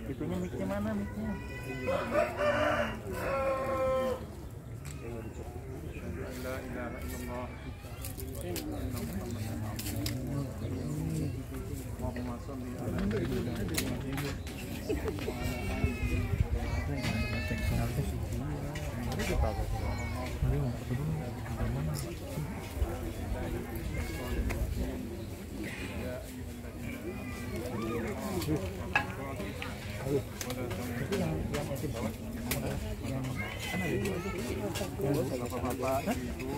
Itunya mic-nya mana mic-nya? La ilaha illallah. Allahumma sholli ala bapak-bapak ibu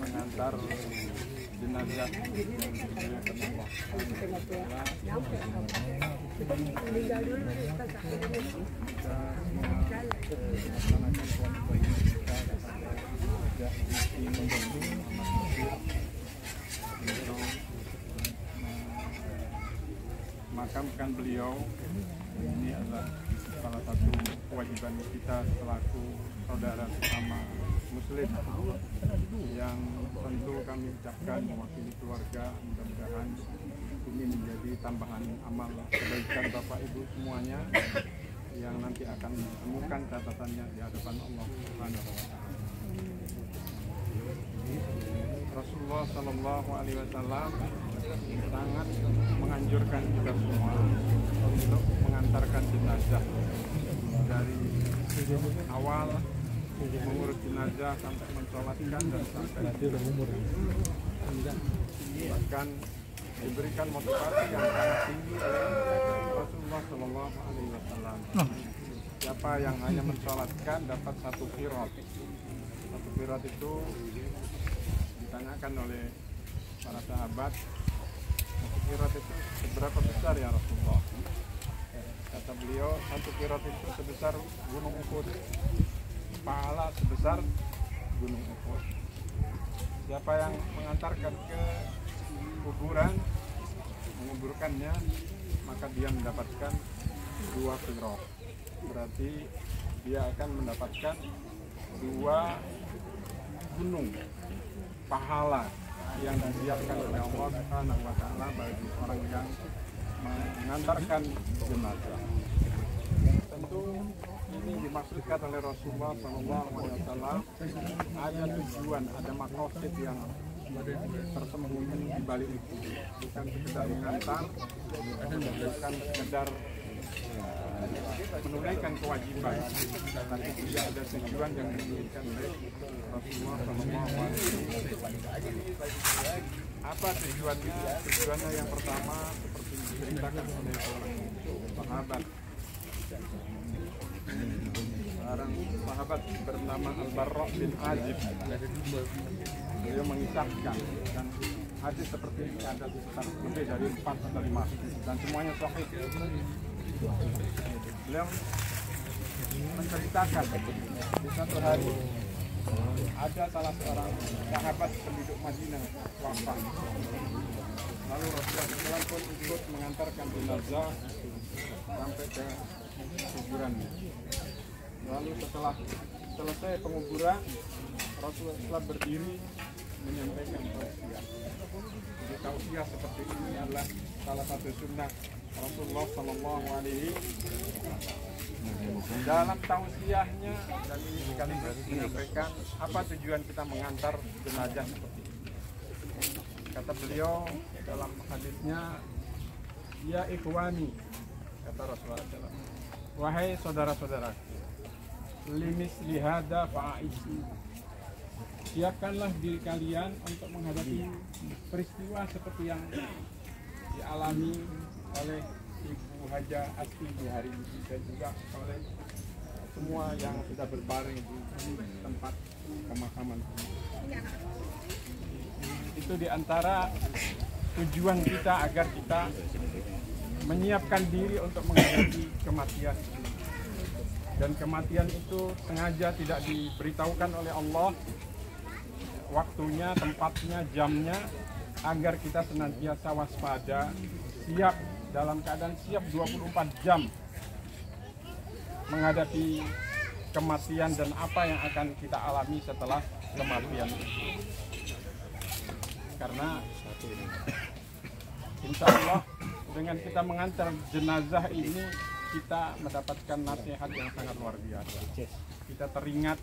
mengantar jenazah makamkan beliau. Ini adalah salah satu kewajiban kita selaku saudara sesama muslim yang tentu kami ucapkan mewakili keluarga, mudah-mudahan ini menjadi tambahan amal kebaikan Bapak Ibu semuanya yang nanti akan ditemukan catatannya di hadapan Allah Subhanahu wa Ta'ala. Rasulullah Shallallahu Alaihi Wasallam sangat menganjurkan kita semua untuk mengantarkan jenazah dari awal mengurus jenazah sampai mensolatkan dan sampai bahkan diberikan motivasi yang sangat tinggi oleh Rasulullah Shallallahu Alaihi Wasallam. Siapa yang hanya mensolatkan dapat satu qirat. Satu qirat itu ditanyakan oleh para sahabat, satu qirat itu seberapa besar ya Rasulullah? Kata beliau, satu qirat itu sebesar gunung Uhud, pahala sebesar gunung Uhud. Siapa yang mengantarkan ke kuburan, menguburkannya, maka dia mendapatkan 2 qirat. Berarti dia akan mendapatkan 2 gunung pahala yang disiapkan oleh Allah Subhanahu wa Ta'ala bagi orang yang mengantarkan jenazah. Tentu ini dimaksudkan oleh Rasulullah SAW ada tujuan, ada maqasid yang tersembunyi di balik itu, bukan sekedar mengantar, bukan sekedar menunaikan kewajiban, tapi juga ada tujuan yang dimiliki oleh Rasulullah SAW. Apa tujuannya? Tujuannya yang pertama seperti diceritakan oleh seorang sahabat. Seorang sahabat bernama Al-Barra bin Azib. Beliau mengisahkan, dan hadis seperti ini ada sekitar lebih dari 4 atau 5 dan semuanya sahih. Beliau menceritakan di satu hari ada salah seorang sahabat penduduk Madinah wafat. Lalu Rasulullah SAW pun ikut mengantarkan jenazah sampai ke kuburannya. Lalu setelah selesai penguburan, Rasulullah berdiri menyampaikan tausiah. Jadi tausiah seperti ini adalah salah satu sunnah Rasulullah Sallallahu Alaihi Wasallam. Dalam tausiahnya dan ini sekaligus menyampaikan apa tujuan kita mengantar jenazah seperti ini. Kata beliau dalam hadisnya, ya ikhwani, kata Rasulullah SAW, wahai saudara-saudaraku, limis lihada fa'aishi, siapkanlah diri kalian untuk menghadapi peristiwa seperti yang dialami oleh Ibu Haja Asti di hari ini dan juga oleh semua yang sudah berbaring di tempat pemakaman ini. Itu diantara tujuan kita agar kita menyiapkan diri untuk menghadapi kematian. Dan kematian itu sengaja tidak diberitahukan oleh Allah waktunya, tempatnya, jamnya, agar kita senantiasa waspada, siap, dalam keadaan siap 24 jam menghadapi kematian dan apa yang akan kita alami setelah kematian itu. Karena insya Allah dengan kita mengantar jenazah ini kita mendapatkan nasihat yang sangat luar biasa. Kita teringat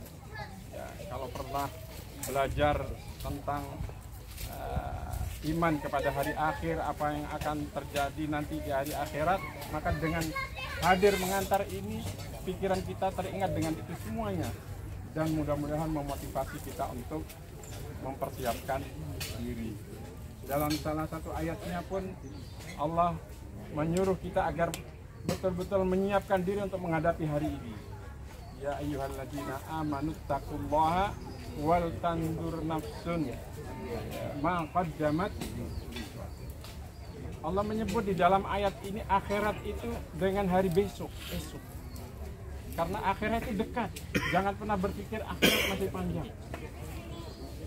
ya, kalau pernah belajar tentang iman kepada hari akhir, apa yang akan terjadi nanti di hari akhirat, maka dengan hadir mengantar ini pikiran kita teringat dengan itu semuanya, dan mudah-mudahan memotivasi kita untuk mempersiapkan diri. Dalam salah satu ayatnya pun Allah menyuruh kita agar betul-betul menyiapkan diri untuk menghadapi hari ini. Ya ayyuhalladzina amanu taqullaha wal tandur nafsun ma qaddamat. Allah menyebut di dalam ayat ini akhirat itu dengan hari besok. Karena akhirat itu dekat. Jangan pernah berpikir akhirat masih panjang.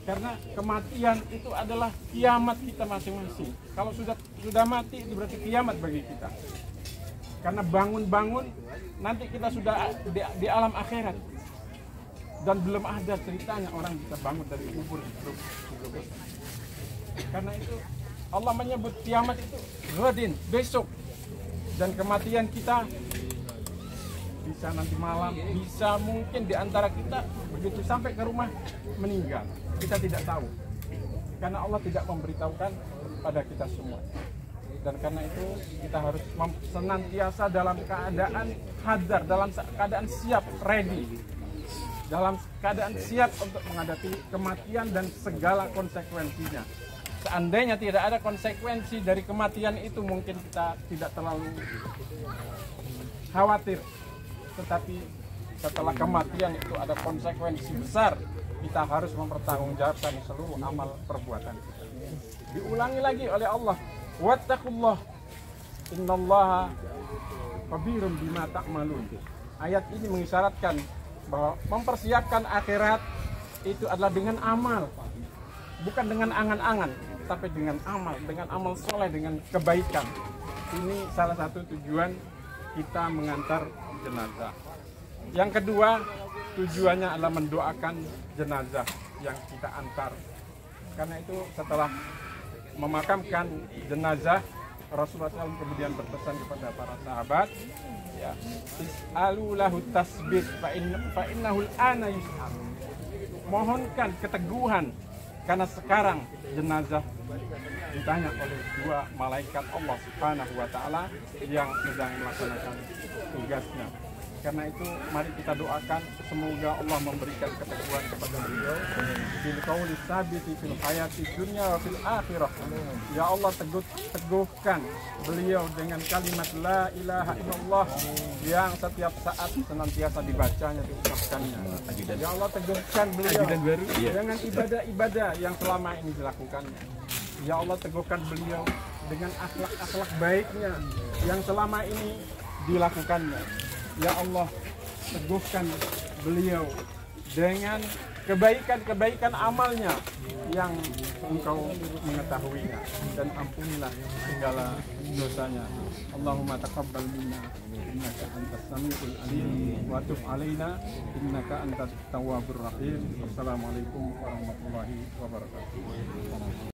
Karena kematian itu adalah kiamat kita masing-masing. Kalau sudah mati itu berarti kiamat bagi kita. Karena bangun-bangun nanti kita sudah di alam akhirat. Dan belum ada ceritanya orang bisa bangun dari kubur. Karena itu Allah menyebut kiamat itu ghadin, besok. Dan kematian kita bisa nanti malam, bisa mungkin di antara kita begitu sampai ke rumah meninggal. Kita tidak tahu. Karena Allah tidak memberitahukan pada kita semua. Dan karena itu kita harus senantiasa dalam keadaan hadar, dalam keadaan siap, ready. Dalam keadaan siap untuk menghadapi kematian dan segala konsekuensinya. Seandainya tidak ada konsekuensi dari kematian itu, mungkin kita tidak terlalu khawatir. Tetapi setelah kematian itu ada konsekuensi besar. Kita harus mempertanggungjawabkan seluruh amal perbuatan kita. Diulangi lagi oleh Allah, wattaqullah innallaha khabirun bima ta'malun. Ayat ini mengisyaratkan bahwa mempersiapkan akhirat itu adalah dengan amal, bukan dengan angan-angan, tapi dengan amal soleh, dengan kebaikan. Ini salah satu tujuan kita mengantar jenazah. Yang kedua, tujuannya adalah mendoakan jenazah yang kita antar. Karena itu setelah memakamkan jenazah, Rasulullah SAW kemudian berpesan kepada para sahabat, ya, is'alu lahu tasbit fa innahul ana yus'al. Mohonkan keteguhan karena sekarang jenazah ditanya oleh dua malaikat Allah Subhanahu wa taala yang sedang melaksanakan tugasnya. Karena itu mari kita doakan semoga Allah memberikan keteguhan kepada beliau bil qauli tsabiti fil hayati dunya wa fil akhirah. Ya Allah, teguhkan beliau dengan kalimat la ilaha illallah yang setiap saat senantiasa dibacanya, diucapkannya. Ya Allah, teguhkan beliau dengan ibadah-ibadah yang selama ini dilakukannya. Ya Allah, teguhkan beliau dengan akhlak-akhlak baiknya yang selama ini dilakukannya. Ya Allah, teguhkan beliau dengan kebaikan-kebaikan amalnya yang Engkau mengetahuinya, dan ampunilah segala dosanya. Allahumma taqabbal minna innaka antas samiul alim wa tub alaina innaka antat tawwabur rahim. Wassalamualaikum warahmatullahi wabarakatuh.